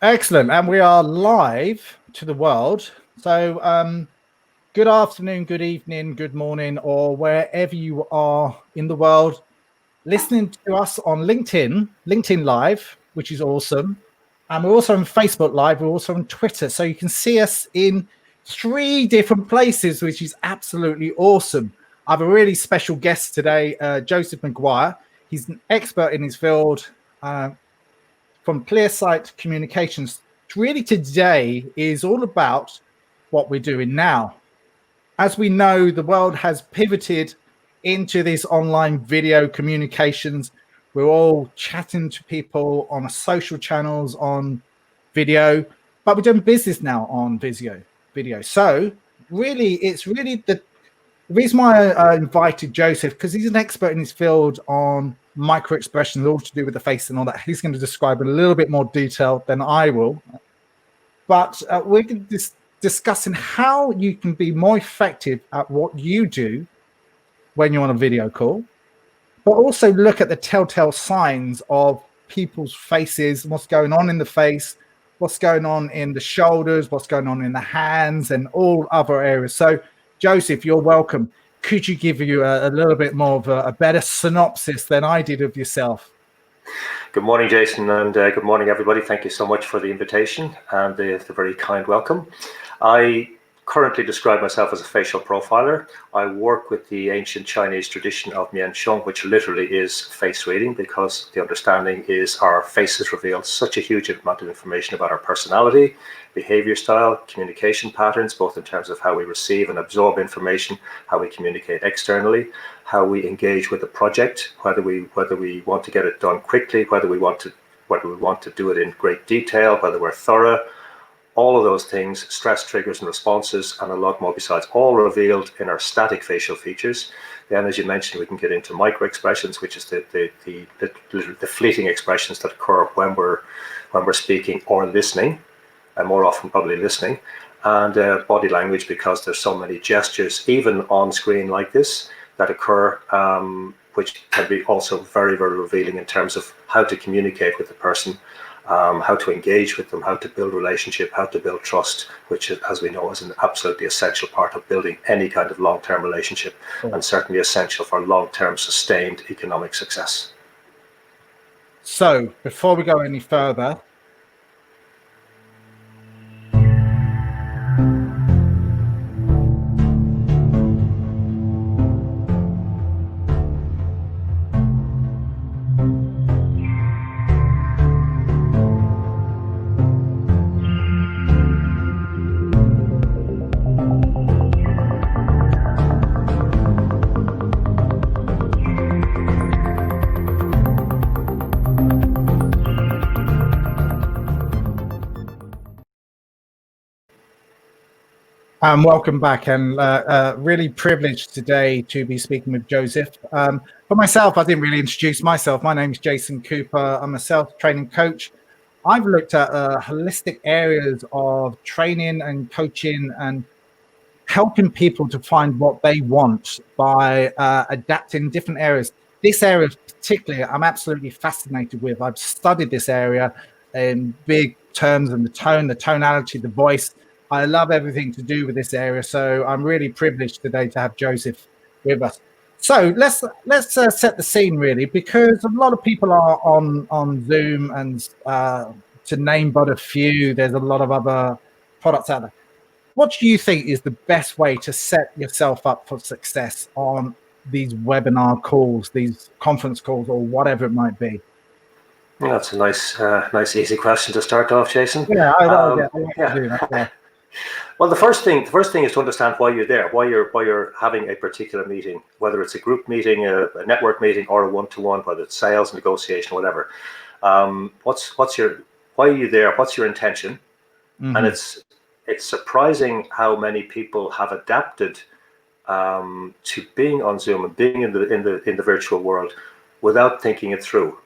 Excellent. And we are live to the world. So good afternoon, good evening, good morning, or wherever you are in the world listening to us on LinkedIn Live, which is awesome. And we're also on Facebook Live. We're also on Twitter. So you can see us in 3 different places, which is absolutely awesome. I have a really special guest today, Joseph McGuire. He's an expert in his field. From ClearSight Communications. Really today is all about what we're doing now. As we know, the world has pivoted into this online video communications. We're all chatting to people on social channels on video, but we're doing business now on video. So really, it's really the reason why I invited Joseph, because he's an expert in his field on micro expressions, all to do with the face and all that. He's going to describe in a little bit more detail than I will. But we're discussing how you can be more effective at what you do when you're on a video call, but also look at the telltale signs of people's faces, what's going on in the face, what's going on in the shoulders, what's going on in the hands, and all other areas. So Joseph, you're welcome. Could you give you a little bit more of a better synopsis than I did of yourself? Good morning, Jason, and good morning, everybody. Thank you so much for the invitation and the very kind welcome. I currently describe myself as a facial profiler. I work with the ancient Chinese tradition of Mian Sheng, which literally is face reading, because the understanding is our faces reveal such a huge amount of information about our personality, behavior style, communication patterns, both in terms of how we receive and absorb information, how we communicate externally, how we engage with the project, whether we want to get it done quickly, whether we want to do it in great detail, whether we're thorough. All of those things, stress triggers and responses, and a lot more besides, all revealed in our static facial features. Then, as you mentioned, we can get into micro expressions, which is the fleeting expressions that occur when we're speaking or listening, and more often probably listening, and body language, because there's so many gestures, even on screen like this, that occur, which can be also very, very revealing in terms of how to communicate with the person, how to engage with them, how to build relationship, how to build trust, which, as we know, is an absolutely essential part of building any kind of long-term relationship, and certainly essential for long-term sustained economic success. So before we go any further, welcome back, and really privileged today to be speaking with Joseph. For myself, I didn't really introduce myself. My name is Jason Cooper. I'm a self-training coach. I've looked at holistic areas of training and coaching and helping people to find what they want by adapting different areas. This area particularly, I'm absolutely fascinated with. I've studied this area in big terms, and the tone, the tonality, the voice. I love everything to do with this area, so I'm really privileged today to have Joseph with us. So let's set the scene, really, because a lot of people are on Zoom, and to name but a few, there's a lot of other products out there. What do you think is the best way to set yourself up for success on these webinar calls, these conference calls, or whatever it might be? Well, that's a nice, easy question to start off, Jason. Yeah, I like to do that. Well, the first thing is to understand why you're there, why you're having a particular meeting, whether it's a group meeting, a network meeting, or a one-to-one, whether it's sales, negotiation, whatever. Why are you there? What's your intention? Mm-hmm. And it's surprising how many people have adapted to being on Zoom and being in the virtual world without thinking it through,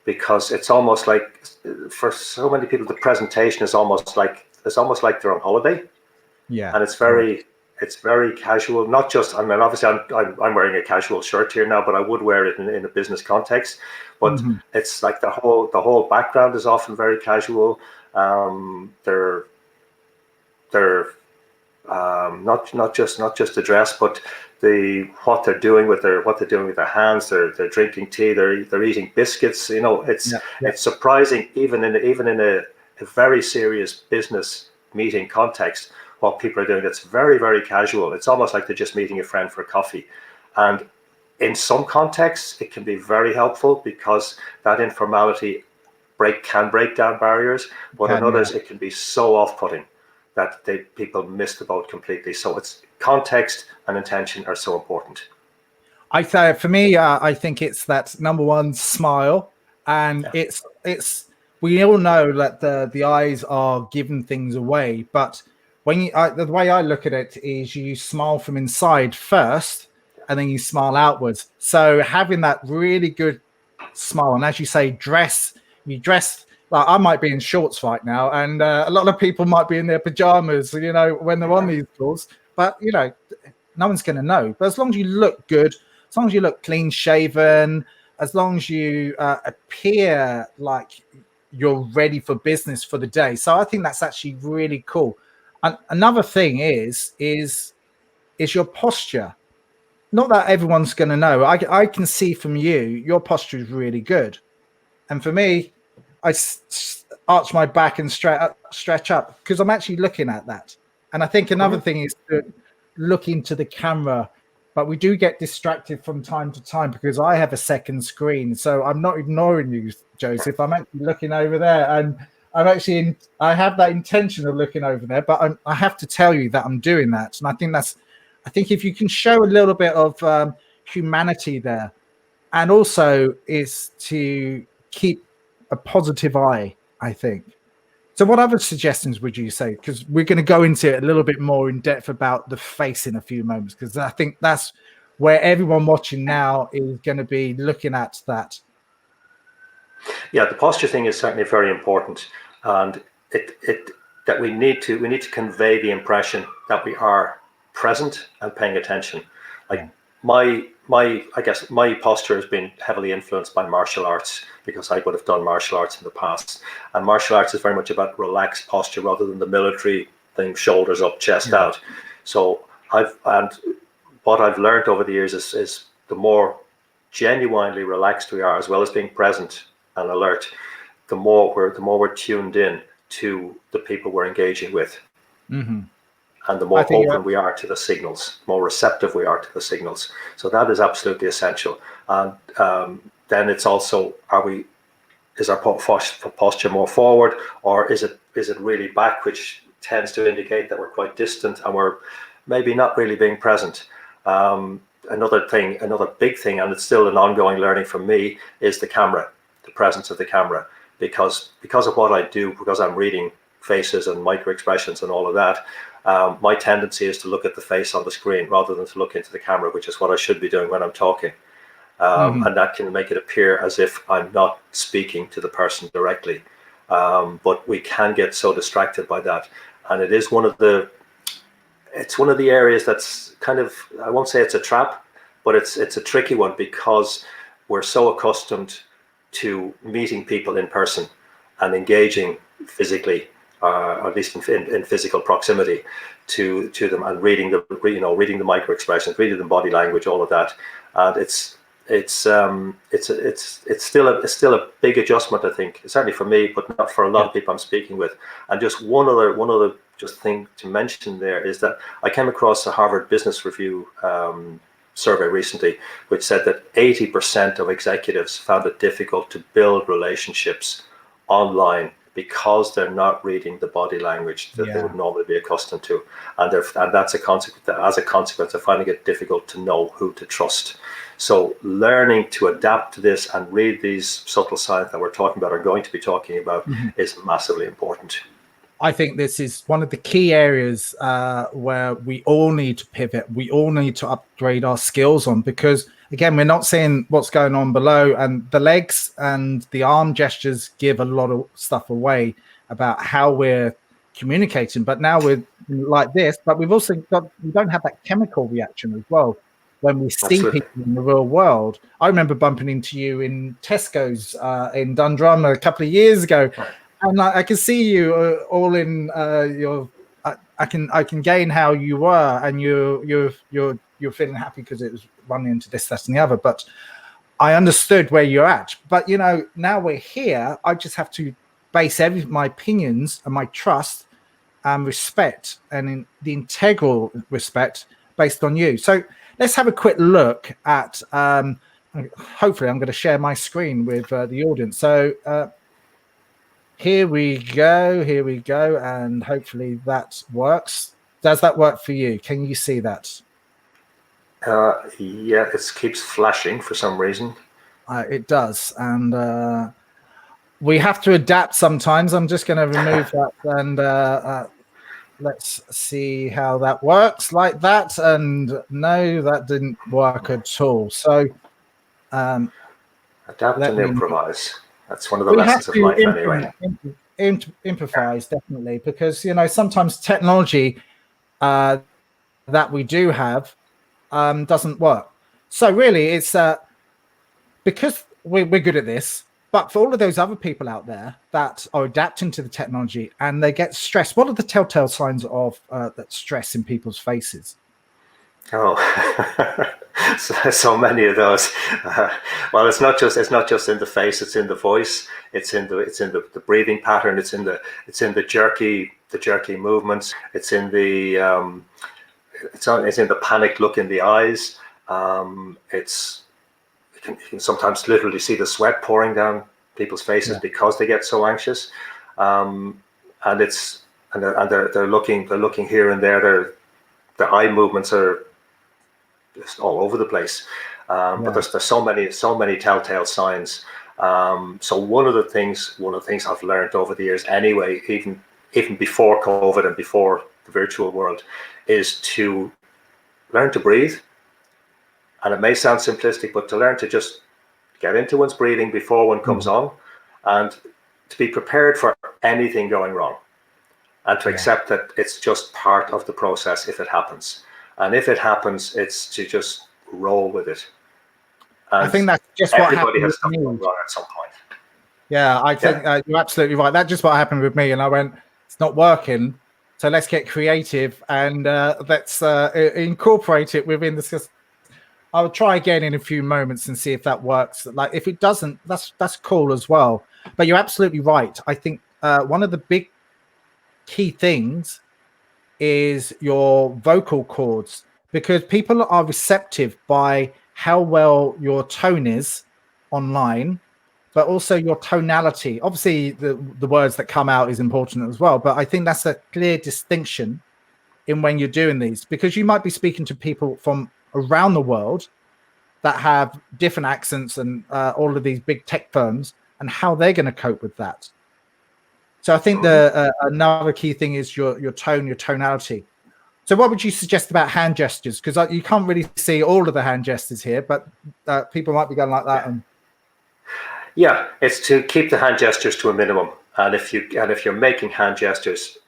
because it's almost like, for so many people, the presentation is almost like they're on holiday. Yeah. And it's very it's very casual. Not just, I mean, obviously I'm wearing a casual shirt here now, but I would wear it in a business context. But it's like the whole background is often very casual. They're not just the dress, but what they're doing with their hands. They're drinking tea. They're eating biscuits. You know, it's surprising even in a very serious business meeting context what people are doing. That's very, very casual. It's almost like they're just meeting a friend for coffee. And in some contexts, it can be very helpful because that informality can break down barriers. But in others, it can be so off-putting that people miss the boat completely. So it's context and intention are so important. I say for me, I think it's that number one, smile, and it's we all know that the eyes are giving things away, but when the way I look at it is you smile from inside first, and then you smile outwards. So having that really good smile, and as you say, you dress like I might be in shorts right now, and a lot of people might be in their pajamas, you know, when they're on these calls. But you know, no one's going to know. But as long as you look good, as long as you look clean shaven, as long as you appear like you're ready for business for the day. So I think that's actually really cool. And another thing is your posture. Not that everyone's going to know. I can see from you, your posture is really good. And for me, I arch my back and stretch up because I'm actually looking at that. And I think another thing is to look into the camera, but we do get distracted from time to time because I have a second screen. So I'm not ignoring you, Joseph. I'm actually looking over there, and I have that intention of looking over there, but I have to tell you that I'm doing that. And I think if you can show a little bit of humanity there, and also is to keep a positive eye, I think. So what other suggestions would you say? Because we're going to go into it a little bit more in depth about the face in a few moments, because I think that's where everyone watching now is going to be looking at that. Yeah, the posture thing is certainly very important, and that we need to convey the impression that we are present and paying attention. Like I guess my posture has been heavily influenced by martial arts because I would have done martial arts in the past, and martial arts is very much about relaxed posture rather than the military thing, shoulders up, chest out. So what I've learned over the years is the more genuinely relaxed we are, as well as being present and alert, the more we're tuned in to the people we're engaging with. And the more open we are to the signals, more receptive we are to the signals. So that is absolutely essential. And then it's also, is our posture more forward, or is it really back, which tends to indicate that we're quite distant and we're maybe not really being present. Another big thing, and it's still an ongoing learning for me, is the camera, the presence of the camera, because of what I do, because I'm reading faces and micro expressions and all of that. My tendency is to look at the face on the screen rather than to look into the camera, which is what I should be doing when I'm talking. And that can make it appear as if I'm not speaking to the person directly. But we can get so distracted by that. And it is one of the areas that's kind of, I won't say it's a trap, but it's a tricky one because we're so accustomed to meeting people in person and engaging physically, or at least in physical proximity to them, and reading the micro expressions, reading the body language, all of that. And it's still a big adjustment, I think, certainly for me, but not for a lot of people I'm speaking with. And just one other just thing to mention there is that I came across a Harvard Business Review survey recently, which said that 80% of executives found it difficult to build relationships online because they're not reading the body language that they would normally be accustomed to, and that's a consequence. As a consequence, they're finding it difficult to know who to trust. So learning to adapt to this and read these subtle signs that we're talking about, or going to be talking about, is massively important. I think this is one of the key areas where we all need to pivot. We all need to upgrade our skills on, because again, we're not seeing what's going on below, and the legs and the arm gestures give a lot of stuff away about how we're communicating. But now like this, but we don't have that chemical reaction as well when we see Absolutely. people in the real world. I remember bumping into you in Tesco's in Dundrum a couple of years ago, and I can see you all in your. I can gain how you were, and you're feeling happy because it was running into this, that, and the other. But I understood where you're at. But now we're here. I just have to base my opinions and my trust and respect and in the integral respect based on you. So let's have a quick look at. Hopefully, I'm going to share my screen with the audience. So. Here we go, and hopefully that works. Does that work for you? Can you see that? Yeah, it keeps flashing for some reason. It does, and we have to adapt sometimes. I'm just going to remove that, and let's see how that works like that. And no, that didn't work at all. So adapt and improvise. That's one of the lessons of life anyway. Improvise, definitely, because sometimes technology that we do have doesn't work. So really it's because we're good at this, but for all of those other people out there that are adapting to the technology and they get stressed, what are the telltale signs of that stress in people's faces? Oh, so many of those. Well, it's not just in the face; it's in the voice. It's in the breathing pattern. It's in the jerky movements. It's in the it's in the panicked look in the eyes. You can sometimes literally see the sweat pouring down people's faces because they get so anxious, and they're looking here and there. Their eye movements are just all over the place, but there's so many telltale signs. So one of the things I've learned over the years, anyway, even before COVID and before the virtual world, is to learn to breathe. And it may sound simplistic, but to learn to just get into one's breathing before one comes on, and to be prepared for anything going wrong, and to accept that it's just part of the process if it happens. And if it happens, it's to just roll with it. And I think that's just what happened. Everybody has something wrong at some point. Yeah, I think you're absolutely right. That's just what happened with me. And I went, it's not working. So let's get creative and let's incorporate it within the system. I'll try again in a few moments and see if that works. Like if it doesn't, that's cool as well. But you're absolutely right. I think one of the big key things is your vocal cords, because people are receptive by how well your tone is online, but also your tonality. Obviously the words that come out is important as well, but I think that's a clear distinction in when you're doing these, because you might be speaking to people from around the world that have different accents and all of these big tech firms, and how they're going to cope with that. So I think another key thing is your tone, your tonality. So what would you suggest about hand gestures? Because you can't really see all of the hand gestures here, but people might be going like that. Yeah, it's to keep the hand gestures to a minimum. And if you're making hand gestures,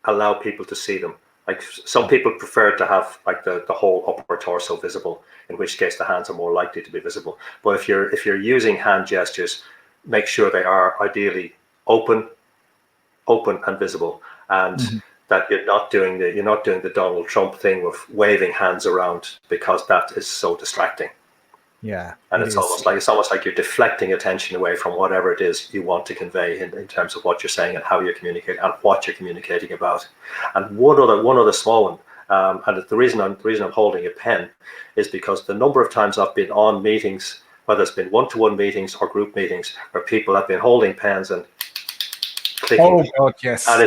allow people to see them. Like some people prefer to have like the whole upper torso visible, in which case the hands are more likely to be visible. But if you're using hand gestures, make sure they are ideally open and visible, and that you're not doing the Donald Trump thing of waving hands around, because that is so distracting. Yeah, and it's almost like you're deflecting attention away from whatever it is you want to convey in terms of what you're saying and how you're communicating and what you're communicating about. And one other small one, and the reason I'm holding a pen is because the number of times I've been on meetings, whether it's been one-to-one meetings or group meetings, where people have been holding pens and clicking. Oh God, yes. And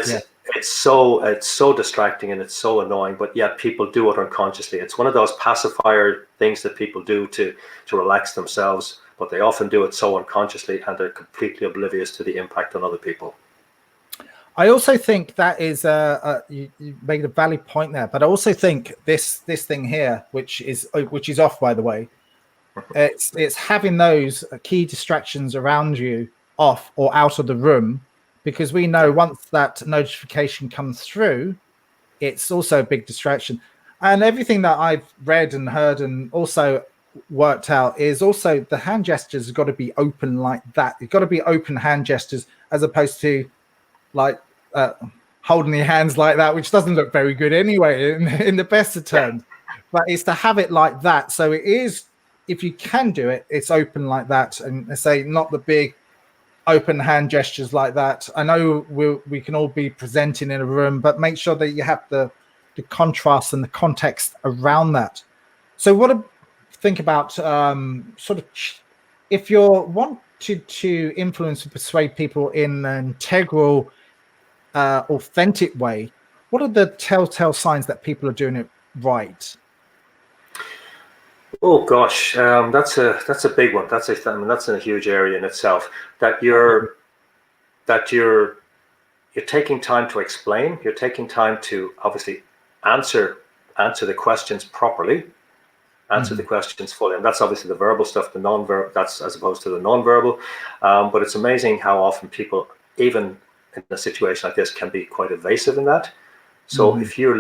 it's so distracting and it's so annoying, but yet people do it unconsciously. It's one of those pacifier things that people do to relax themselves, but they often do it so unconsciously, and they're completely oblivious to the impact on other people. I also think that is you made a valid point there, but I also think this thing here, which is off, by the way, it's having those key distractions around you off or out of the room. Because we know once that notification comes through, it's also a big distraction. And everything that I've read and heard and also worked out is also the hand gestures have got to be open like that. You've got to be open hand gestures as opposed to like holding your hands like that, which doesn't look very good anyway in the best of terms. But it's to have it like that. So it is, if you can do it, it's open like that. And I say not the big open hand gestures like that. I know we can all be presenting in a room, but make sure that you have the contrast and the context around that. So what do think about sort of if you're wanted to influence and persuade people in an integral, authentic way, what are the telltale signs that people are doing it right? Oh gosh, that's a big one. That's a huge area in itself. That you're taking time to explain. You're taking time to obviously answer the questions properly, answer the questions fully, and that's obviously the verbal stuff. The non-verbal, that's as opposed to the non-verbal. But it's amazing how often people, even in a situation like this, can be quite evasive in that. So if you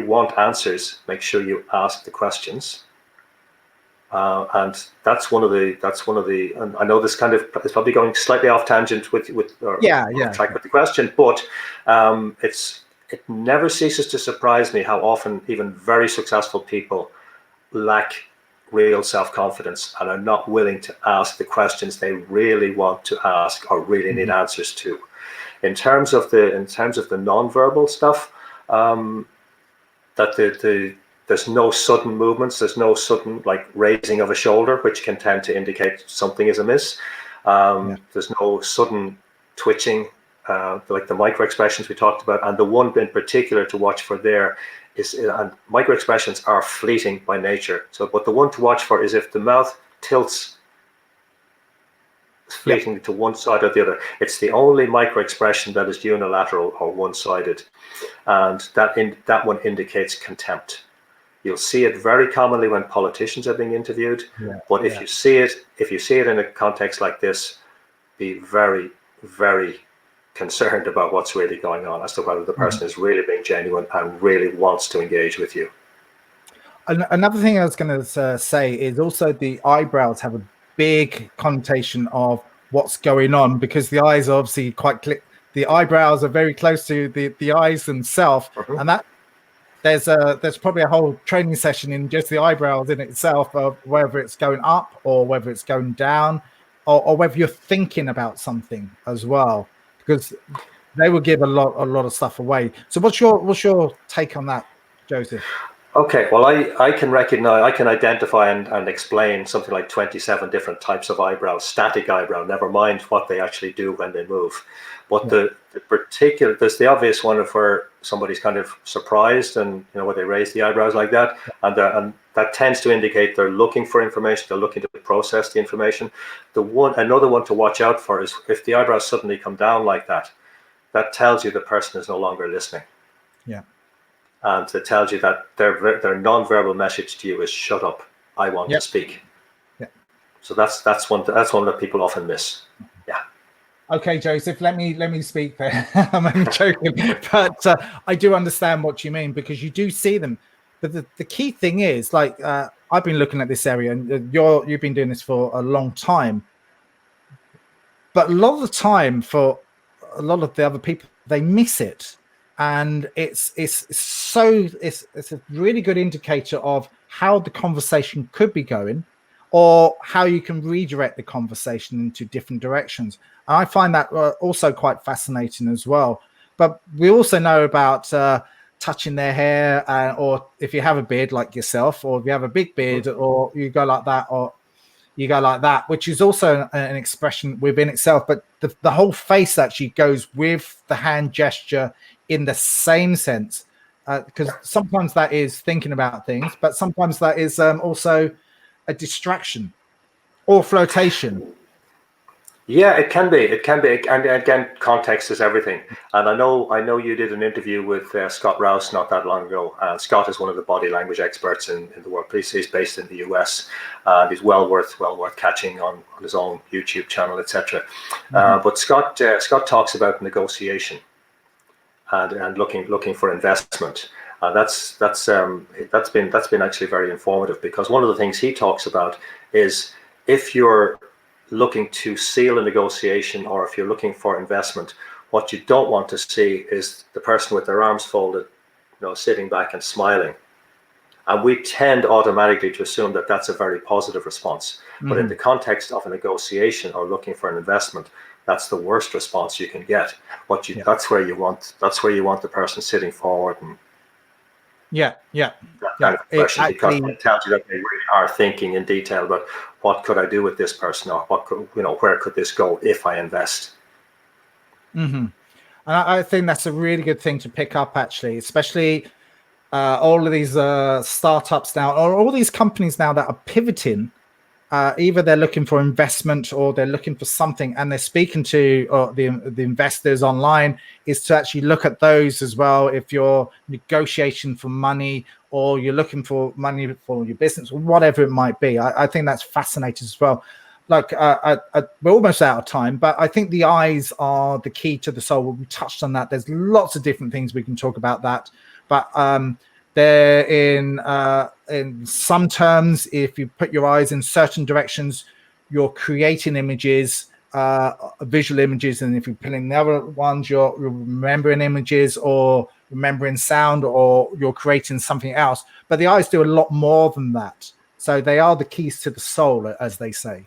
want answers, make sure you ask the questions. And that's one of the. And I know this kind of is probably going slightly off tangent with track with the question, but it never ceases to surprise me how often even very successful people lack real self-confidence and are not willing to ask the questions they really want to ask or really need answers to. In terms of the non-verbal stuff, there's no sudden movements. There's no sudden like raising of a shoulder, which can tend to indicate something is amiss. There's no sudden twitching, like the micro expressions we talked about. And the one in particular to watch for there is, and micro expressions are fleeting by nature. So, but the one to watch for is if the mouth tilts fleeting to one side or the other. It's the only micro expression that is unilateral or one-sided, and that one indicates contempt. You'll see it very commonly when politicians are being interviewed. But if you see it in a context like this, be very, very concerned about what's really going on as to whether the person is really being genuine and really wants to engage with you. Another thing I was going to say is also the eyebrows have a big connotation of what's going on, because the eyes are obviously the eyebrows are very close to the eyes themselves, and that there's probably a whole training session in just the eyebrows in itself, of whether it's going up or whether it's going down, or whether you're thinking about something as well, because they will give a lot of stuff away. So what's your take on that, Joseph? Okay, well, I can identify and explain something like 27 different types of eyebrows, static eyebrow, never mind what they actually do when they move. But the particular, there's the obvious one of where somebody's kind of surprised and, where they raise the eyebrows like that. And that tends to indicate they're looking for information, they're looking to process the information. Another one to watch out for is if the eyebrows suddenly come down like that, that tells you the person is no longer listening. Yeah. And it tells you that their non-verbal message to you is "shut up, I want to speak." Yeah. So that's one that people often miss. Yeah. Okay, Joseph, let me speak there. I'm only joking, but I do understand what you mean, because you do see them. But the key thing is, like, I've been looking at this area, and you've been doing this for a long time. But a lot of the time, for a lot of the other people, they miss it. And it's a really good indicator of how the conversation could be going, or how you can redirect the conversation into different directions. And I find that also quite fascinating as well. But we also know about touching their hair, or if you have a beard like yourself, or if you have a big beard, or you go like that, or you go like that, which is also an expression within itself. But the whole face actually goes with the hand gesture in the same sense, because sometimes that is thinking about things, but sometimes that is also a distraction or flirtation. Yeah, it can be. And again, context is everything. And I know you did an interview with Scott Rouse not that long ago. And Scott is one of the body language experts in the world. He's based in the US, and he's well worth catching on his own YouTube channel, etc. But Scott talks about negotiation. and looking for investment. That's been actually very informative, because one of the things he talks about is, if you're looking to seal a negotiation, or if you're looking for investment, what you don't want to see is the person with their arms folded, sitting back and smiling. And we tend automatically to assume that that's a very positive response. But in the context of a negotiation or looking for an investment, that's the worst response you can get. That's where you want the person sitting forward and that kind of question, because it tells you that they really are thinking in detail about, what could I do with this person, or where could this go if I invest. And I think that's a really good thing to pick up, actually, especially all of these startups now, or all these companies now that are pivoting. Either they're looking for investment, or they're looking for something, and they're speaking to the investors online, is to actually look at those as well. If you're negotiating for money, or you're looking for money for your business, or whatever it might be, I think that's fascinating as well. Like we're almost out of time, but I think the eyes are the key to the soul. We touched on that. There's lots of different things we can talk about that, but they're in some terms, if you put your eyes in certain directions, you're creating images, visual images, and if you're pulling the other ones, you're remembering images, or remembering sound, or you're creating something else. But the eyes do a lot more than that. So they are the keys to the soul, as they say.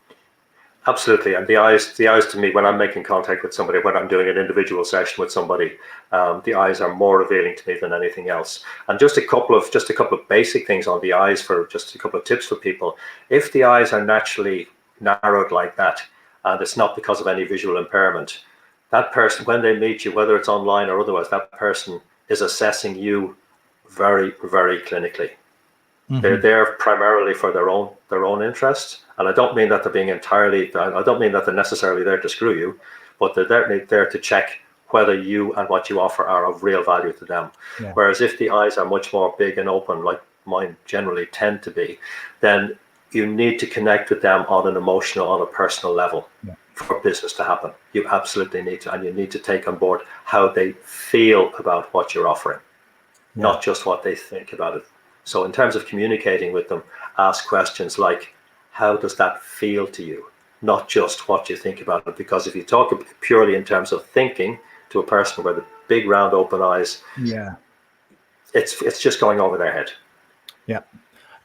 Absolutely. And the eyes to me, when I'm making contact with somebody, when I'm doing an individual session with somebody, the eyes are more revealing to me than anything else. And just a couple of basic things on the eyes, for just a couple of tips for people. If the eyes are naturally narrowed like that, and it's not because of any visual impairment, that person, when they meet you, whether it's online or otherwise, that person is assessing you very, very clinically. They're there primarily for their own interest. And I don't mean that they're being I don't mean that they're necessarily there to screw you, but they're there to check whether you and what you offer are of real value to them. Yeah. Whereas if the eyes are much more big and open, like mine generally tend to be, then you need to connect with them on an emotional, on a personal level for business to happen. You absolutely need to, and you need to take on board how they feel about what you're offering, not just what they think about it. So in terms of communicating with them, ask questions like, how does that feel to you? Not just what you think about it. Because if you talk purely in terms of thinking to a person with the big round open eyes, it's just going over their head. Yeah.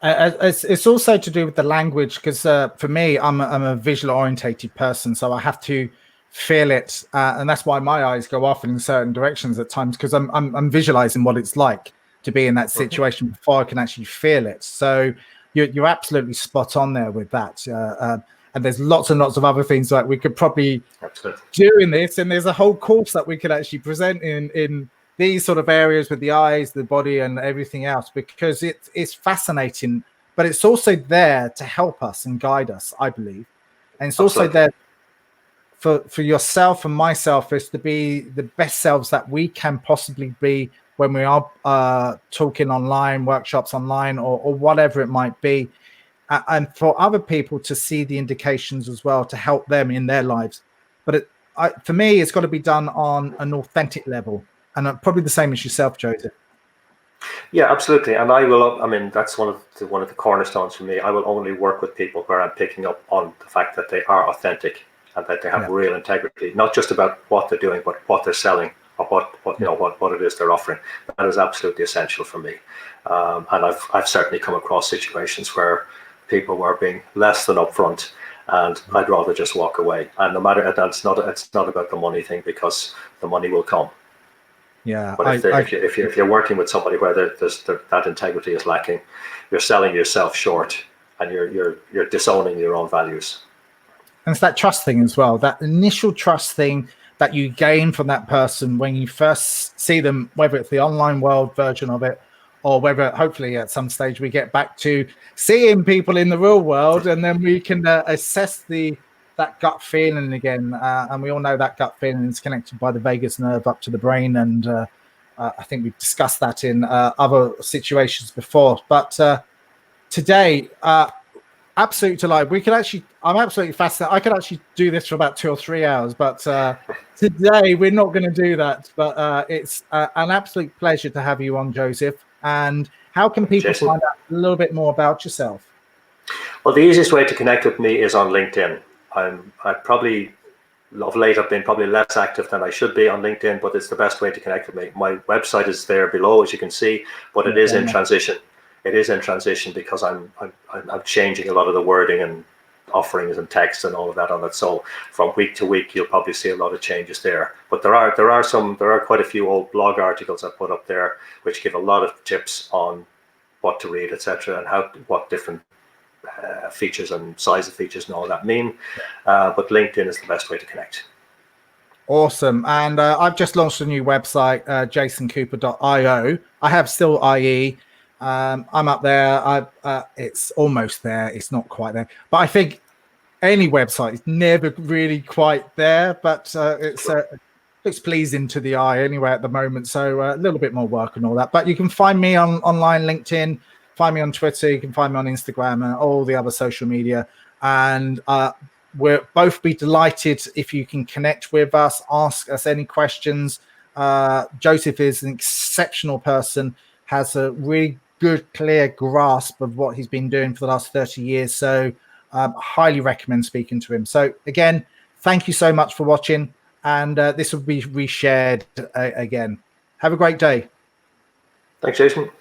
It's also to do with the language, because for me, I'm a visual orientated person, so I have to feel it, and that's why my eyes go off in certain directions at times, because I'm visualizing what it's like to be in that situation before I can actually feel it. So you're absolutely spot on there with that. And there's lots and lots of other things that we could probably do in this, and there's a whole course that we could actually present in these sort of areas with the eyes, the body, and everything else, because it's fascinating, but it's also there to help us and guide us, I believe. And it's also there for yourself and myself, is to be the best selves that we can possibly be when we are talking online, workshops online, or whatever it might be. And for other people to see the indications as well, to help them in their lives. But for me, it's got to be done on an authentic level. And probably the same as yourself, Joseph. Yeah, absolutely. And I mean, that's one of the cornerstones for me. I will only work with people where I'm picking up on the fact that they are authentic and that they have real integrity, not just about what they're doing, but what they're selling, or what it is they're offering. That is absolutely essential for me. And I've certainly come across situations where people were being less than upfront, and I'd rather just walk away. And no matter, it's not about the money thing, because the money will come. Yeah. But if you're working with somebody where that integrity is lacking, you're selling yourself short, and you're disowning your own values. And it's that trust thing as well, that initial trust thing that you gain from that person when you first see them, whether it's the online world version of it, or whether hopefully at some stage we get back to seeing people in the real world, and then we can assess that gut feeling again. And we all know that gut feeling is connected by the vagus nerve up to the brain. And I think we've discussed that in other situations before. But today, Absolute delight. We could actually, I'm absolutely fascinated. I could actually do this for about 2 or 3 hours, but today we're not going to do that. But it's an absolute pleasure to have you on, Joseph. And how can people Jason? find out a little bit more about yourself? Well, the easiest way to connect with me is on LinkedIn. I probably, of late, I've been probably less active than I should be on LinkedIn, but it's the best way to connect with me. My website is there below, as you can see, but it is in transition. It is in transition because I'm changing a lot of the wording and offerings and text and all of that on it. So from week to week, you'll probably see a lot of changes there. But there are quite a few old blog articles I put up there which give a lot of tips on what to read, etc., and what different features and size of features and all that mean. But LinkedIn is the best way to connect. Awesome. And I've just launched a new website, jasoncooper.io. I have still IE. I'm up there. It's almost there. It's not quite there. But I think any website is never really quite there. But it's pleasing to the eye anyway at the moment. So a little bit more work and all that. But you can find me online, LinkedIn. Find me on Twitter. You can find me on Instagram and all the other social media. And we'll both be delighted if you can connect with us, ask us any questions. Joseph is an exceptional person, has a really good, clear grasp of what he's been doing for the last 30 years. So highly recommend speaking to him. So again, thank you so much for watching. And this will be reshared again. Have a great day. Thanks, Jason.